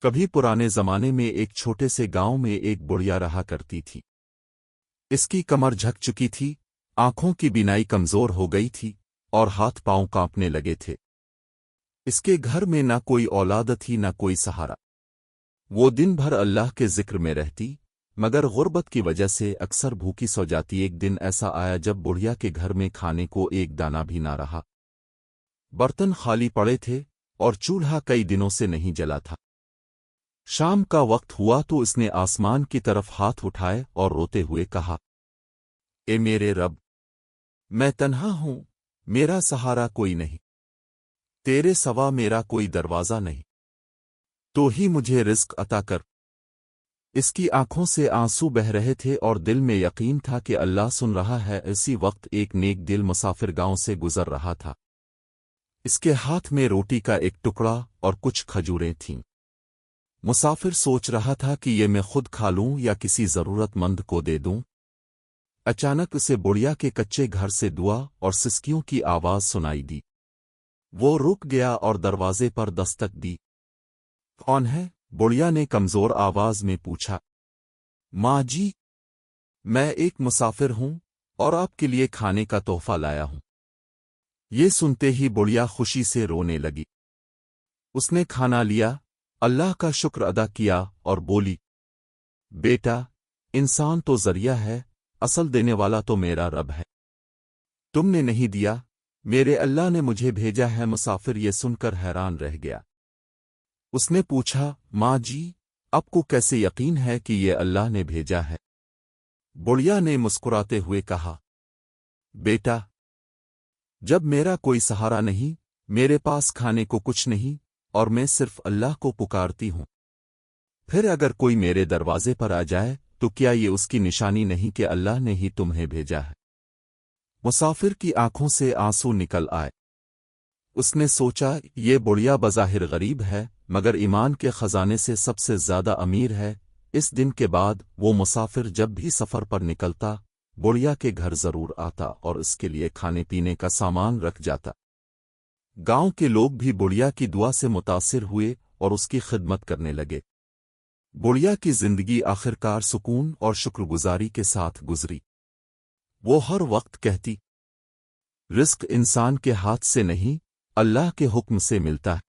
کبھی پرانے زمانے میں ایک چھوٹے سے گاؤں میں ایک بڑھیا رہا کرتی تھی۔ اس کی کمر جھک چکی تھی، آنکھوں کی بینائی کمزور ہو گئی تھی اور ہاتھ پاؤں کانپنے لگے تھے۔ اس کے گھر میں نہ کوئی اولاد تھی نہ کوئی سہارا۔ وہ دن بھر اللہ کے ذکر میں رہتی، مگر غربت کی وجہ سے اکثر بھوکی سو جاتی۔ ایک دن ایسا آیا جب بڑھیا کے گھر میں کھانے کو ایک دانہ بھی نہ رہا۔ برتن خالی پڑے تھے اور چولہا کئی دنوں سے نہیں جلا تھا۔ شام کا وقت ہوا تو اس نے آسمان کی طرف ہاتھ اٹھائے اور روتے ہوئے کہا، اے میرے رب، میں تنہا ہوں، میرا سہارا کوئی نہیں، تیرے سوا میرا کوئی دروازہ نہیں، تو ہی مجھے رزق عطا کر۔ اس کی آنکھوں سے آنسو بہہ رہے تھے اور دل میں یقین تھا کہ اللہ سن رہا ہے۔ اسی وقت ایک نیک دل مسافر گاؤں سے گزر رہا تھا۔ اس کے ہاتھ میں روٹی کا ایک ٹکڑا اور کچھ کھجوریں تھیں۔ مسافر سوچ رہا تھا کہ یہ میں خود کھا لوں یا کسی ضرورت مند کو دے دوں۔ اچانک اسے بڑھیا کے کچے گھر سے دعا اور سسکیوں کی آواز سنائی دی۔ وہ رک گیا اور دروازے پر دستک دی۔ کون ہے؟ بڑھیا نے کمزور آواز میں پوچھا۔ ماں جی، میں ایک مسافر ہوں اور آپ کے لیے کھانے کا تحفہ لایا ہوں۔ یہ سنتے ہی بڑھیا خوشی سے رونے لگی۔ اس نے کھانا لیا، اللہ کا شکر ادا کیا اور بولی، بیٹا، انسان تو ذریعہ ہے، اصل دینے والا تو میرا رب ہے۔ تم نے نہیں دیا، میرے اللہ نے مجھے بھیجا ہے۔ مسافر یہ سن کر حیران رہ گیا۔ اس نے پوچھا، ماں جی، آپ کو کیسے یقین ہے کہ یہ اللہ نے بھیجا ہے؟ بڑھیا نے مسکراتے ہوئے کہا، بیٹا، جب میرا کوئی سہارا نہیں، میرے پاس کھانے کو کچھ نہیں اور میں صرف اللہ کو پکارتی ہوں، پھر اگر کوئی میرے دروازے پر آ جائے تو کیا یہ اس کی نشانی نہیں کہ اللہ نے ہی تمہیں بھیجا ہے؟ مسافر کی آنکھوں سے آنسو نکل آئے۔ اس نے سوچا، یہ بڑھیا بظاہر غریب ہے مگر ایمان کے خزانے سے سب سے زیادہ امیر ہے۔ اس دن کے بعد وہ مسافر جب بھی سفر پر نکلتا، بڑھیا کے گھر ضرور آتا اور اس کے لیے کھانے پینے کا سامان رکھ جاتا۔ گاؤں کے لوگ بھی بڑھیا کی دعا سے متاثر ہوئے اور اس کی خدمت کرنے لگے۔ بڑھیا کی زندگی آخرکار سکون اور شکر گزاری کے ساتھ گزری۔ وہ ہر وقت کہتی، رزق انسان کے ہاتھ سے نہیں، اللہ کے حکم سے ملتا ہے۔